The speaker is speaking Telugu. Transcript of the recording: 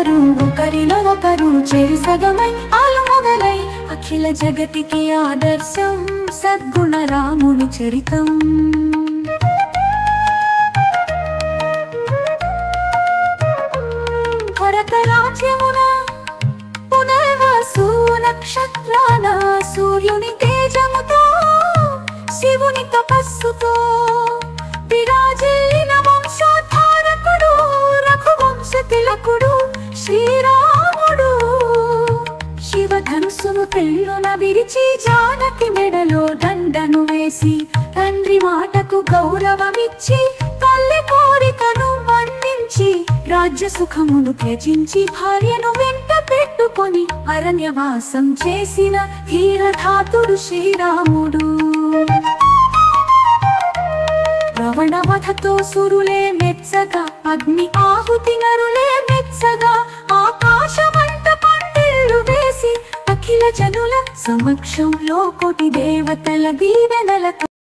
ఇద్దరు ఒకరిలో ఒకరు చేరి సగమై ఆలు మొదలై అఖిల జగతికి ఆదర్శం సద్గుణ రాముని చరితం. భరత రాజ్యమున పునర్వసు నక్షత్రాల సూర్యుని తేజముతో శివుని తపస్సుతో విరాజిల్లిన వంశోద్ధారకుడు రఘువంశ తిలకుడు శ్రీరాముడు. శివధనుసును పెళ్ళున విరిచి జానకి మెడలో దండను వేసి తండ్రి మాటకు గౌరవమిచ్చి తల్లి కోరికను మన్నించి రాజ్య సుఖమును త్యజించి భార్యను వెంట పెట్టుకొని అరణ్యవాసం చేసిన ధీరధాతుడు శ్రీరాముడు. రావణ వధతో సురులే మెచ్చగా అగ్ని ఆహుతి నరులే మెచ్చగా ఆకాశమంత పందిళ్ళు వేసి అఖిల జనుల సమక్షంలో కోటి దేవతల దీవెనలతో